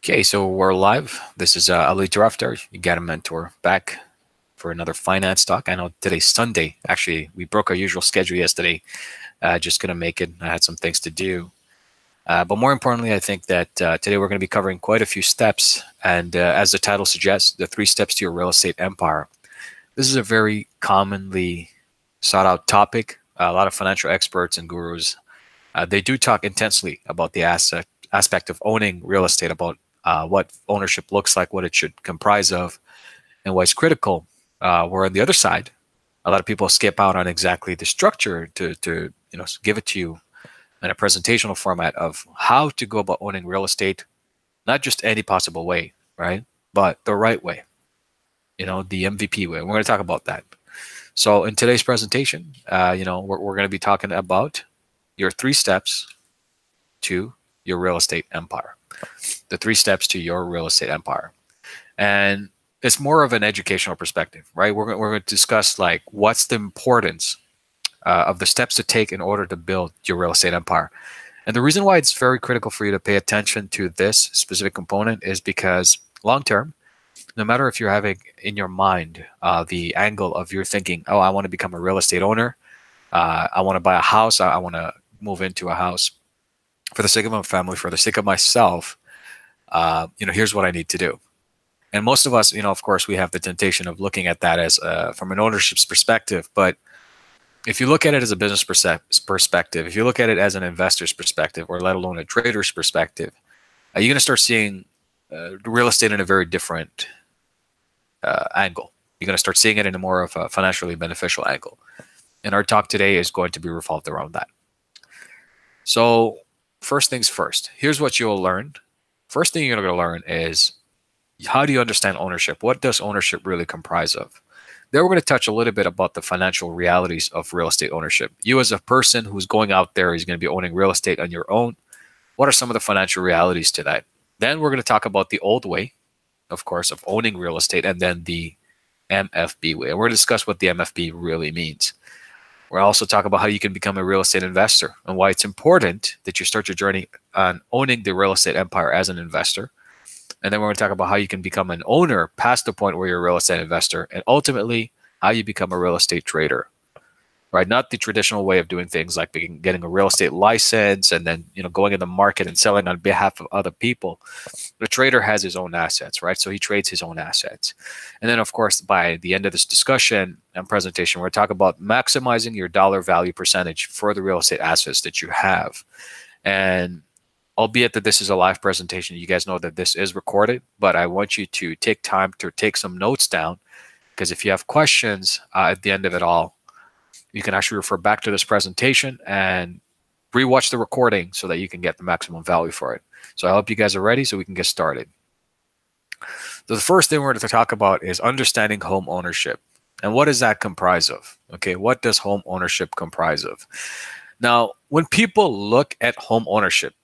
Okay, so we're live. This is Ali Tarafdar. You got a mentor back for another finance talk. I know today's Sunday. Actually, we broke our usual schedule yesterday. Just gonna make it. I had some things to do. But more importantly, I think that today we're going to be covering quite a few steps. And as the title suggests, the 3 steps to your real estate empire. This is a very commonly sought out topic. A lot of financial experts and gurus they do talk intensely about the aspect of owning real estate, about what ownership looks like, what it should comprise of, and why it's critical. Where on the other side, a lot of people skip out on exactly the structure to give it to you in a presentational format of how to go about owning real estate, not just any possible way, right? But the right way, the MVP way. We're going to talk about that. So in today's presentation, we're going to be talking about your 3 steps to your real estate empire. The 3 steps to your real estate empire. And it's more of an educational perspective, right? We're going to discuss like what's the importance of the steps to take in order to build your real estate empire. And the reason why it's very critical for you to pay attention to this specific component is because long term, no matter if you're having in your mind the angle of your thinking, oh, I want to become a real estate owner, I want to buy a house, I want to move into a house for the sake of my family, for the sake of myself, here's what I need to do. And most of us, of course, we have the temptation of looking at that as from an ownership perspective. But if you look at it as a business perspective, if you look at it as an investor's perspective, or let alone a trader's perspective, you're going to start seeing real estate in a very different angle. You're going to start seeing it in a more of a financially beneficial angle. And our talk today is going to be revolved around that. So first things first, here's what you'll learn. First thing you're going to learn is how do you understand ownership? What does ownership really comprise of? Then we're going to touch a little bit about the financial realities of real estate ownership. You as a person who's going out there is going to be owning real estate on your own. What are some of the financial realities to that? Then we're going to talk about the old way, of course, of owning real estate, and then the MFB way. And we're going to discuss what the MFB really means. We'll also talk about how you can become a real estate investor and why it's important that you start your journey on owning the real estate empire as an investor. And then we're going to talk about how you can become an owner past the point where you're a real estate investor, and ultimately how you become a real estate trader, right? Not the traditional way of doing things like getting a real estate license and then going in the market and selling on behalf of other people. The trader has his own assets, right? So he trades his own assets. And then, of course, by the end of this discussion and presentation, we're going to talk about maximizing your dollar value percentage for the real estate assets that you have. And albeit that this is a live presentation, you guys know that this is recorded, but I want you to take time to take some notes down, because if you have questions at the end of it all, you can actually refer back to this presentation and rewatch the recording so that you can get the maximum value for it. So I hope you guys are ready so we can get started. So the first thing we're going to talk about is understanding home ownership. And what does that comprise of? Okay, what does home ownership comprise of? Now, when people look at home ownership,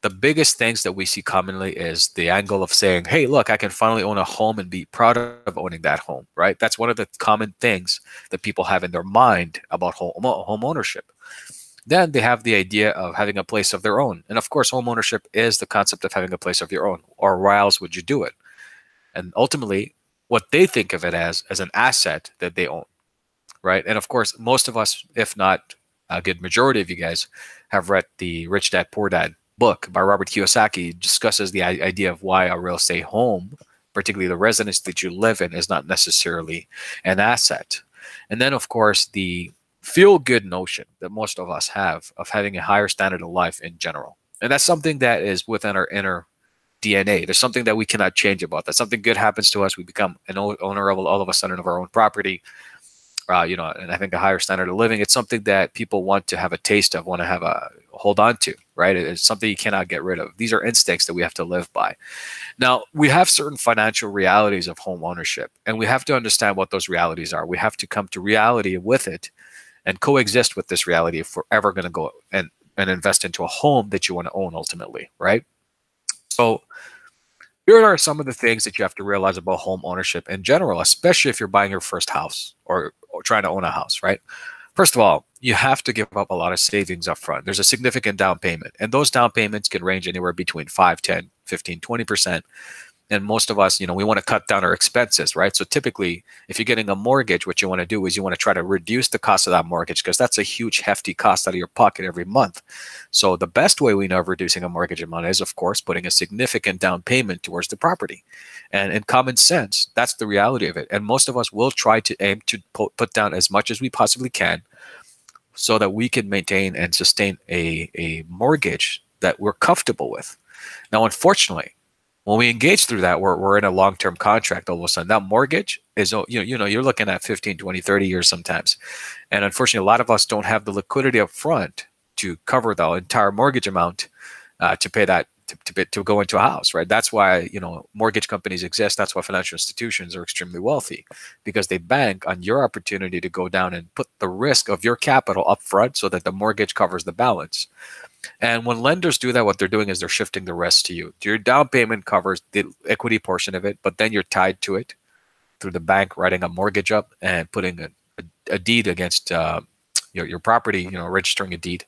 the biggest things that we see commonly is the angle of saying, hey, look, I can finally own a home and be proud of owning that home, right? That's one of the common things that people have in their mind about home ownership. Then they have the idea of having a place of their own. And of course, home ownership is the concept of having a place of your own, or why else would you do it? And ultimately, what they think of it as an asset that they own, right? And of course, most of us, if not a good majority of you guys, have read the Rich Dad Poor Dad book by Robert Kiyosaki. Discusses the idea of why a real estate home, particularly the residence that you live in, is not necessarily an asset. And then, of course, the feel-good notion that most of us have of having a higher standard of life in general. And that's something that is within our inner DNA. There's something that we cannot change about that. Something good happens to us, we become an owner of all of a sudden of our own property. And I think a higher standard of living, it's something that people want to have a taste of, want to have a hold on to, right? It's something you cannot get rid of. These are instincts that we have to live by. Now, we have certain financial realities of home ownership, and we have to understand what those realities are. We have to come to reality with it and coexist with this reality if we're ever going to go and invest into a home that you want to own ultimately, right? So here are some of the things that you have to realize about home ownership in general, especially if you're buying your first house or trying to own a house, right? First of all, you have to give up a lot of savings up front. There's a significant down payment, and those down payments can range anywhere between 5, 10, 15, 20%. And most of us, we want to cut down our expenses, right? So typically, if you're getting a mortgage, what you want to do is you want to try to reduce the cost of that mortgage, because that's a huge, hefty cost out of your pocket every month. So the best way we know of reducing a mortgage amount is, of course, putting a significant down payment towards the property. And in common sense, that's the reality of it. And most of us will try to aim to put down as much as we possibly can so that we can maintain and sustain a mortgage that we're comfortable with. Now, unfortunately, when we engage through that, we're in a long-term contract. All of a sudden, that mortgage is, you're looking at 15, 20, 30 years sometimes. And unfortunately, a lot of us don't have the liquidity up front to cover the entire mortgage amount to pay that, to go into a house, right? That's why, mortgage companies exist. That's why financial institutions are extremely wealthy, because they bank on your opportunity to go down and put the risk of your capital up front so that the mortgage covers the balance. And when lenders do that, what they're doing is they're shifting the rest to you. Your down payment covers the equity portion of it, but then you're tied to it through the bank writing a mortgage up and putting a deed against your property, registering a deed.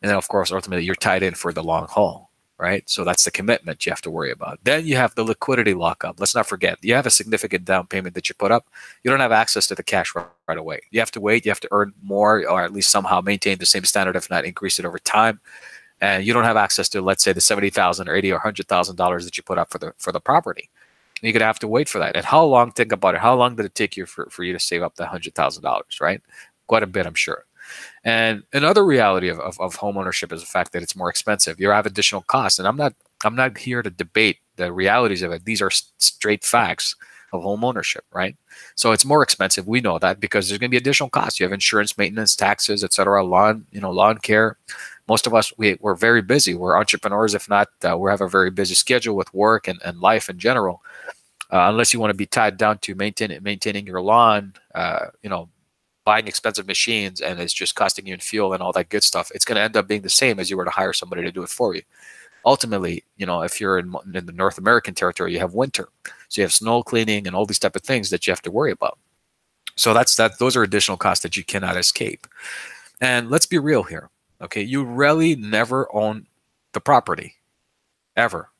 And then, of course, ultimately, you're tied in for the long haul, right? So that's the commitment you have to worry about. Then you have the liquidity lockup. Let's not forget, you have a significant down payment that you put up. You don't have access to the cash right away. You have to wait. You have to earn more, or at least somehow maintain the same standard, if not increase it over time. And you don't have access to, let's say, the $70,000 or $80,000 or $100,000 that you put up for the property. You're gonna have to wait for that. And how long? Think about it. How long did it take you for you to save up the $100,000? Right? Quite a bit, I'm sure. And another reality of home ownership is the fact that it's more expensive. You have additional costs, and I'm not here to debate the realities of it. These are straight facts of home ownership, right? So it's more expensive. We know that because there's going to be additional costs. You have insurance, maintenance, taxes, etc., lawn care. Most of us, we're very busy. We're entrepreneurs. If not, we have a very busy schedule with work and life in general. Unless you want to be tied down to maintaining your lawn, buying expensive machines, and it's just costing you in fuel and all that good stuff, it's going to end up being the same as you were to hire somebody to do it for you. Ultimately, if you're in the North American territory, you have winter. So you have snow cleaning and all these type of things that you have to worry about. So those are additional costs that you cannot escape. And let's be real here. Okay, you really never own the property, ever.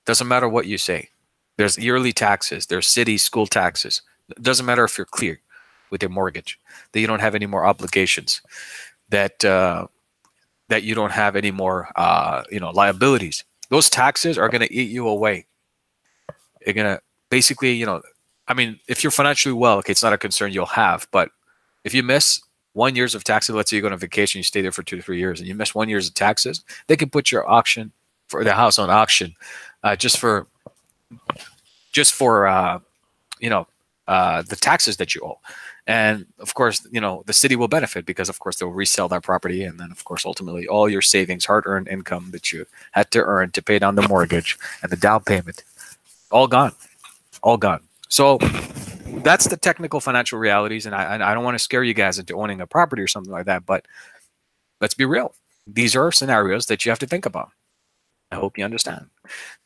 Doesn't matter what you say. There's yearly taxes. There's city, school taxes. It doesn't matter if you're clear with your mortgage, that you don't have any more obligations, that you don't have any more liabilities. Those taxes are going to eat you away. You're going to basically, if you're financially well, okay, it's not a concern you'll have. But if you miss 1 year of taxes, let's say you go on vacation, you stay there for 2 to 3 years, and you miss 1 year of taxes, they can put your the house on auction, just for the taxes that you owe. And of course, the city will benefit because, of course, they'll resell that property. And then, of course, ultimately, all your savings, hard-earned income that you had to earn to pay down the mortgage and the down payment, all gone, all gone. So that's the technical financial realities. And I don't want to scare you guys into owning a property or something like that. But let's be real. These are scenarios that you have to think about. I hope you understand.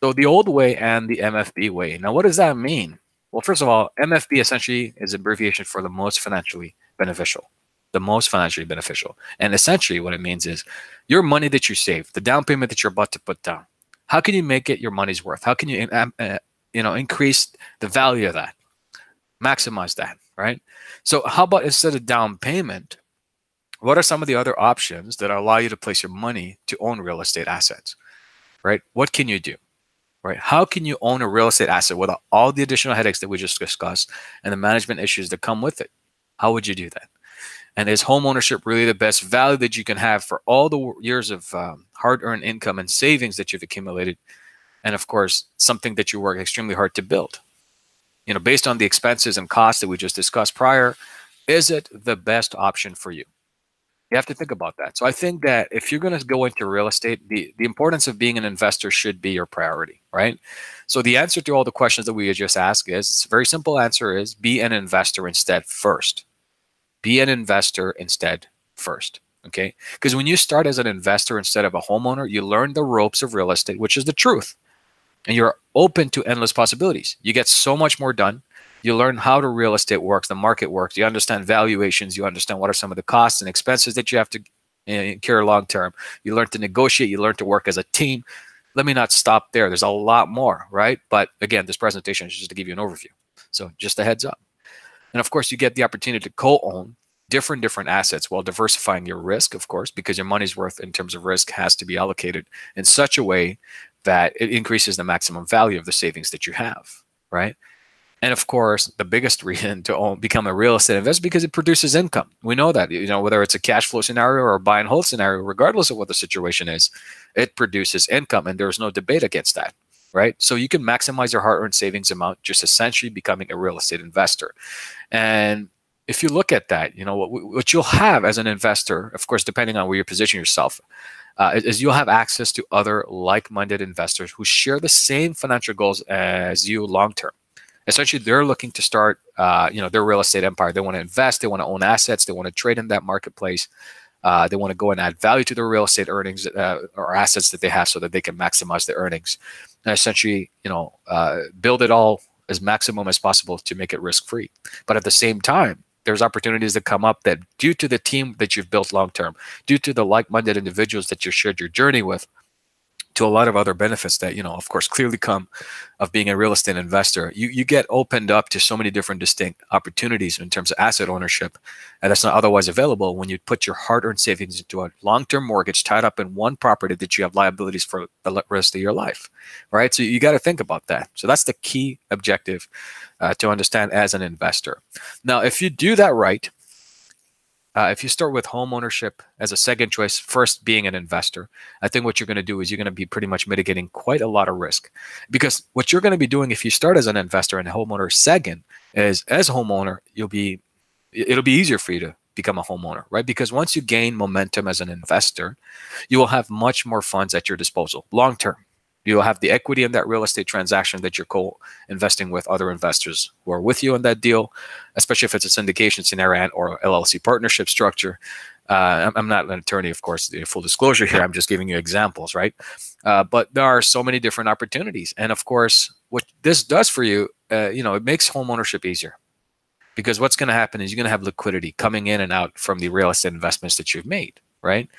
So the old way and the MFB way. Now, what does that mean? Well, first of all, MFB essentially is an abbreviation for the most financially beneficial. The most financially beneficial. And essentially what it means is your money that you save, the down payment that you're about to put down, how can you make it your money's worth? How can you increase the value of that? Maximize that, right? So how about instead of down payment, what are some of the other options that allow you to place your money to own real estate assets, right? What can you do? Right? How can you own a real estate asset without all the additional headaches that we just discussed and the management issues that come with it? How would you do that? And is home ownership really the best value that you can have for all the years of hard-earned income and savings that you've accumulated? And of course, something that you work extremely hard to build. Based on the expenses and costs that we just discussed prior, is it the best option for you? You have to think about that. So I think that if you're going to go into real estate, the importance of being an investor should be your priority, right? So the answer to all the questions that we just asked is, it's a very simple answer is be an investor instead first. Be an investor instead first, okay? Because when you start as an investor instead of a homeowner, you learn the ropes of real estate, which is the truth. And you're open to endless possibilities. You get so much more done. You learn how the real estate works, the market works. You understand valuations. You understand what are some of the costs and expenses that you have to incur long term. You learn to negotiate. You learn to work as a team. Let me not stop there. There's a lot more, right? But again, this presentation is just to give you an overview. So just a heads up. And of course, you get the opportunity to co-own different assets while diversifying your risk, of course, because your money's worth in terms of risk has to be allocated in such a way that it increases the maximum value of the savings that you have, right? And of course, the biggest reason to become a real estate investor because it produces income. We know that, whether it's a cash flow scenario or a buy and hold scenario, regardless of what the situation is, it produces income, and there's no debate against that, right? So you can maximize your hard-earned savings amount just essentially becoming a real estate investor. And if you look at that, what you'll have as an investor, of course, depending on where you position yourself, is you'll have access to other like-minded investors who share the same financial goals as you long-term. Essentially, they're looking to start, their real estate empire. They want to invest. They want to own assets. They want to trade in that marketplace. They want to go and add value to their real estate earnings or assets that they have so that they can maximize the earnings. And essentially, build it all as maximum as possible to make it risk-free. But at the same time, there's opportunities that come up that due to the team that you've built long-term, due to the like-minded individuals that you shared your journey with, to a lot of other benefits that, of course, clearly come of being a real estate investor, you get opened up to so many different distinct opportunities in terms of asset ownership. And that's not otherwise available when you put your hard-earned savings into a long-term mortgage tied up in one property that you have liabilities for the rest of your life, right? So you got to think about that. So that's the key objective to understand as an investor. Now, if you do that right, if you start with home ownership as a second choice, first being an investor, I think what you're going to do is you're going to be pretty much mitigating quite a lot of risk. Because what you're going to be doing if you start as an investor and a homeowner second is, as a homeowner, it'll be easier for you to become a homeowner, right? Because once you gain momentum as an investor, you will have much more funds at your disposal long term. You'll have the equity in that real estate transaction that you're co-investing with other investors who are with you in that deal, especially if it's a syndication scenario or LLC partnership structure. I'm not an attorney, of course, full disclosure here. I'm just giving you examples, right? But there are so many different opportunities. And of course, what this does for you, it makes home ownership easier. Because what's going to happen is you're going to have liquidity coming in and out from the real estate investments that you've made, right?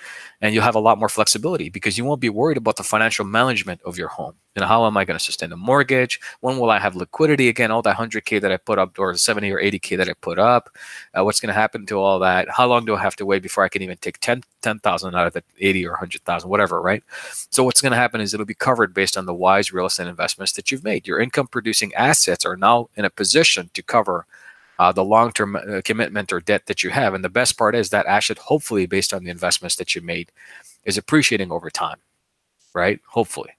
And you'll have a lot more flexibility because you won't be worried about the financial management of your home. How am I going to sustain the mortgage? When will I have liquidity again? All that 100K that I put up, or 70 or 80K that I put up, what's going to happen to all that? How long do I have to wait before I can even take 10,000 out of the 80 or 100,000, whatever, right? So what's going to happen is it'll be covered based on the wise real estate investments that you've made. Your income producing assets are now in a position to cover the long-term commitment or debt that you have. And the best part is that asset, hopefully based on the investments that you made, is appreciating over time, right? Hopefully.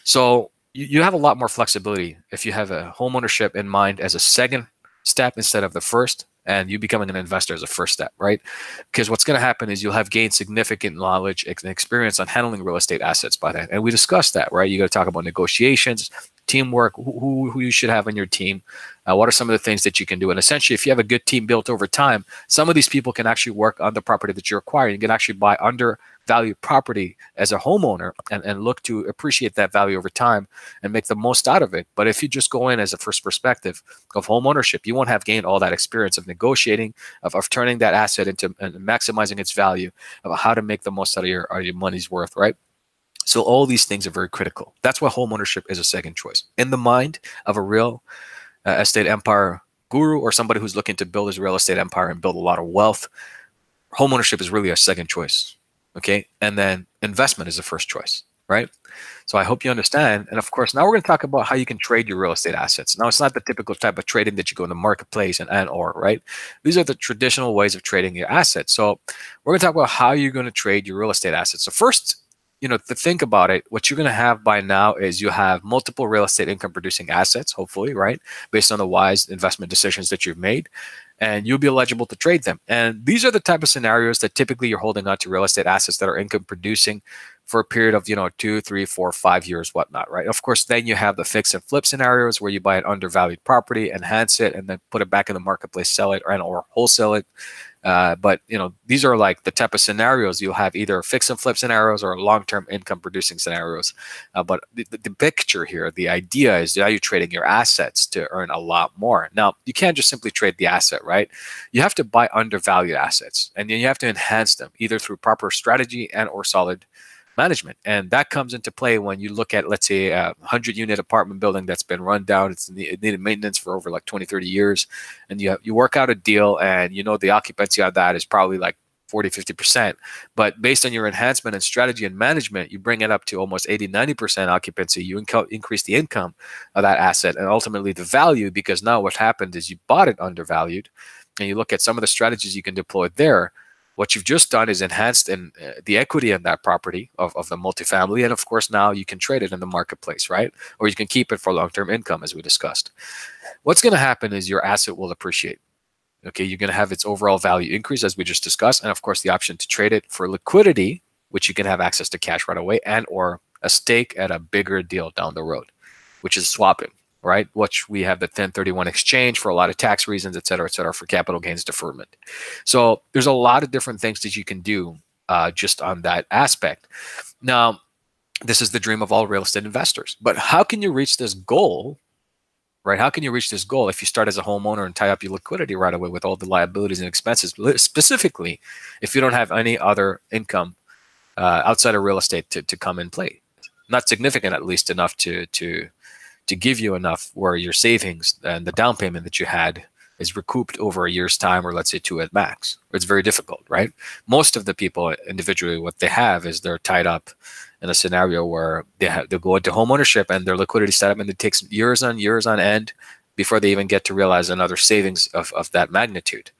So you have a lot more flexibility if you have a home ownership in mind as a second step instead of the first, and you becoming an investor as a first step, right? Because what's going to happen is you'll have gained significant knowledge and experience on handling real estate assets by then. And we discussed that, right? You got to talk about negotiations, teamwork, who you should have on your team, what are some of the things that you can do. And essentially, if you have a good team built over time, some of these people can actually work on the property that you're acquiring. You can actually buy undervalued property as a homeowner and look to appreciate that value over time and make the most out of it. But if you just go in as a first perspective of home ownership, you won't have gained all that experience of negotiating, of turning that asset into and maximizing its value, of how to make the most out of your money's worth, right? So all these things are very critical. That's why home ownership is a second choice. In the mind of a real estate empire guru or somebody who's looking to build his real estate empire and build a lot of wealth, home ownership is really a second choice, okay? And then investment is the first choice, right? So I hope you understand. And of course, now we're going to talk about how you can trade your real estate assets. Now, it's not the typical type of trading that you go in the marketplace and/or, right? These are the traditional ways of trading your assets. So we're going to talk about how you're going to trade your real estate assets. So first, to think about it, what you're going to have by now is you have multiple real estate income producing assets, hopefully, right? Based on the wise investment decisions that you've made, and you'll be eligible to trade them. And these are the type of scenarios that typically you're holding on to real estate assets that are income producing for a period of, 2, 3, 4, 5 years, whatnot, right? Of course, then you have the fix and flip scenarios where you buy an undervalued property, enhance it, and then put it back in the marketplace, sell it or wholesale it. But these are like the type of scenarios you'll have, either fix and flip scenarios or long-term income producing scenarios. But the picture here, the idea is now you're trading your assets to earn a lot more. Now, you can't just simply trade the asset, right? You have to buy undervalued assets, and then you have to enhance them either through proper strategy and or solid management. And that comes into play when you look at, let's say, a 100-unit apartment building that's been run down. It needed maintenance for over like 20, 30 years. And you work out a deal, and the occupancy on that is probably like 40, 50%. But based on your enhancement and strategy and management, you bring it up to almost 80, 90% occupancy. You increase the income of that asset and ultimately the value, because now what happened is you bought it undervalued. And you look at some of the strategies you can deploy there. What you've just done is enhanced the equity in that property of the multifamily. And of course, now you can trade it in the marketplace, right? Or you can keep it for long-term income, as we discussed. What's going to happen is your asset will appreciate. Okay, you're going to have its overall value increase, as we just discussed. And of course, the option to trade it for liquidity, which you can have access to cash right away, and or a stake at a bigger deal down the road, which is swapping, right? Which we have the 1031 exchange for a lot of tax reasons, et cetera, for capital gains deferment. So there's a lot of different things that you can do just on that aspect. Now, this is the dream of all real estate investors. But how can you reach this goal, right? How can you reach this goal if you start as a homeowner and tie up your liquidity right away with all the liabilities and expenses, specifically if you don't have any other income outside of real estate to come in play? Not significant, at least enough to give you enough where your savings and the down payment that you had is recouped over a year's time, or let's say 2 at max. It's very difficult, right? Most of the people individually, what they have is they're tied up in a scenario where they go into home ownership and their liquidity set up, and it takes years on end before they even get to realize another savings of that magnitude.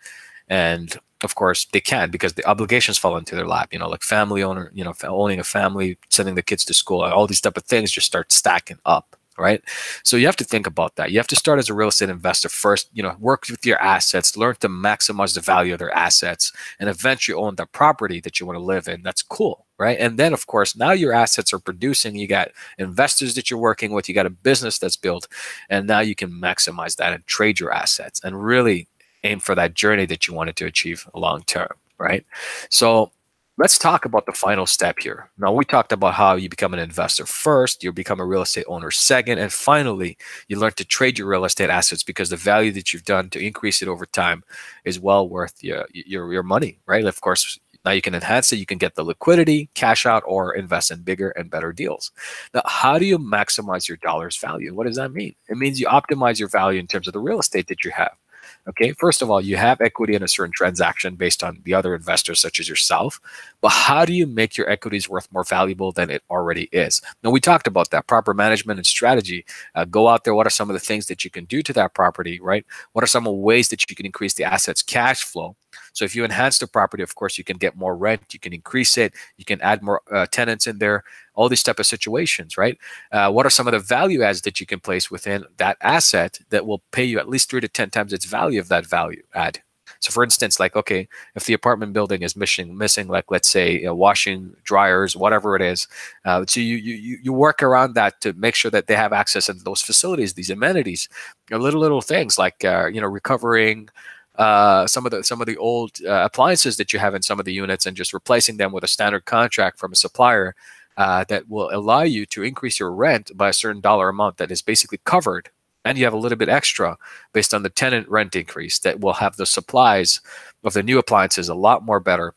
And of course, they can't, because the obligations fall into their lap, like family owner, owning a family, sending the kids to school, all these type of things just start stacking up. Right? So you have to think about that. You have to start as a real estate investor first, work with your assets, learn to maximize the value of their assets, and eventually own the property that you want to live in. That's cool, right? And then, of course, now your assets are producing. You got investors that you're working with. You got a business that's built. And now you can maximize that and trade your assets and really aim for that journey that you wanted to achieve long term, right? So let's talk about the final step here. Now, we talked about how you become an investor first, you become a real estate owner second, and finally, you learn to trade your real estate assets, because the value that you've done to increase it over time is well worth your money, right? Of course, now you can enhance it. You can get the liquidity, cash out, or invest in bigger and better deals. Now, how do you maximize your dollar's value? What does that mean? It means you optimize your value in terms of the real estate that you have. Okay, first of all, you have equity in a certain transaction based on the other investors, such as yourself. But how do you make your equities worth more valuable than it already is? Now, we talked about that proper management and strategy. Go out there. What are some of the things that you can do to that property, right? What are some of the ways that you can increase the asset's cash flow? So if you enhance the property, of course, you can get more rent, you can increase it, you can add more tenants in there, all these type of situations, right? What are some of the value adds that you can place within that asset that will pay you at least 3 to 10 times its value of that value add? So for instance, like, okay, if the apartment building is missing like, let's say, washing, dryers, whatever it is, so you work around that to make sure that they have access to those facilities, these amenities, little things like, recovering some of the old appliances that you have in some of the units and just replacing them with a standard contract from a supplier that will allow you to increase your rent by a certain dollar amount that is basically covered. And you have a little bit extra based on the tenant rent increase that will have the supplies of the new appliances a lot more better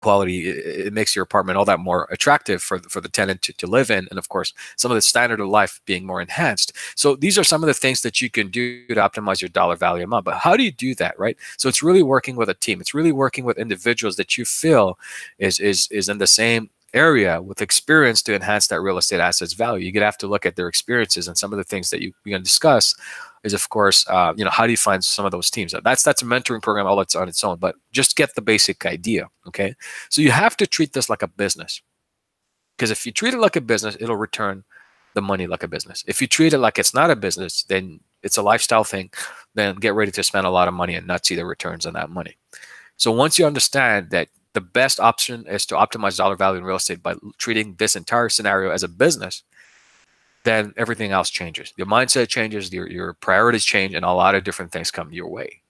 quality. It makes your apartment all that more attractive for the tenant to live in. And of course, some of the standard of life being more enhanced. So these are some of the things that you can do to optimize your dollar value amount. But how do you do that, right? So it's really working with a team. It's really working with individuals that you feel is in the same area with experience to enhance that real estate asset's value. You're gonna have to look at their experiences, and some of the things that we're gonna discuss is, of course, how do you find some of those teams? That's a mentoring program all on its own, but just get the basic idea, okay? So you have to treat this like a business, because if you treat it like a business, it'll return the money like a business. If you treat it like it's not a business, then it's a lifestyle thing, then get ready to spend a lot of money and not see the returns on that money. So once you understand that the best option is to optimize dollar value in real estate by treating this entire scenario as a business, then everything else changes. Your mindset changes, your priorities change, and a lot of different things come your way.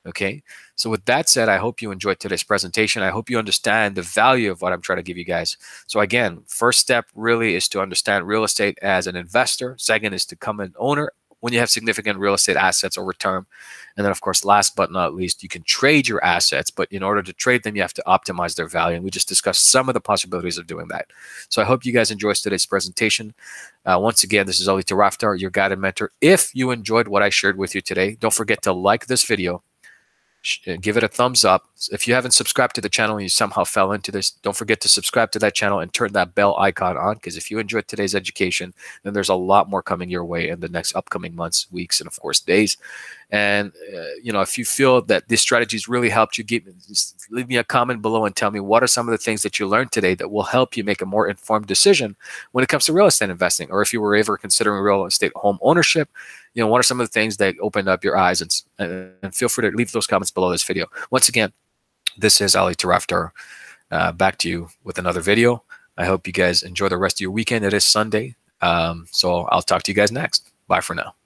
Okay, so with that said, I hope you enjoyed today's presentation. I hope you understand the value of what I'm trying to give you guys. So again, first step really is to understand real estate as an investor. Second is to become an owner when you have significant real estate assets over term. And then, of course, last but not least, you can trade your assets, but in order to trade them, you have to optimize their value. And we just discussed some of the possibilities of doing that. So I hope you guys enjoyed today's presentation. Once again, this is Ali Tarafdar, your guide and mentor. If you enjoyed what I shared with you today, don't forget to like this video, give it a thumbs up. If you haven't subscribed to the channel and you somehow fell into this, don't forget to subscribe to that channel and turn that bell icon on, because if you enjoyed today's education, then there's a lot more coming your way in the next upcoming months, weeks, and of course days. And if you feel that this strategies really helped you, just leave me a comment below and tell me what are some of the things that you learned today that will help you make a more informed decision when it comes to real estate investing. Or if you were ever considering real estate home ownership, what are some of the things that opened up your eyes? And feel free to leave those comments below this video. Once again, this is Ali Tarafdar, back to you with another video. I hope you guys enjoy the rest of your weekend. It is Sunday, so I'll talk to you guys next. Bye for now.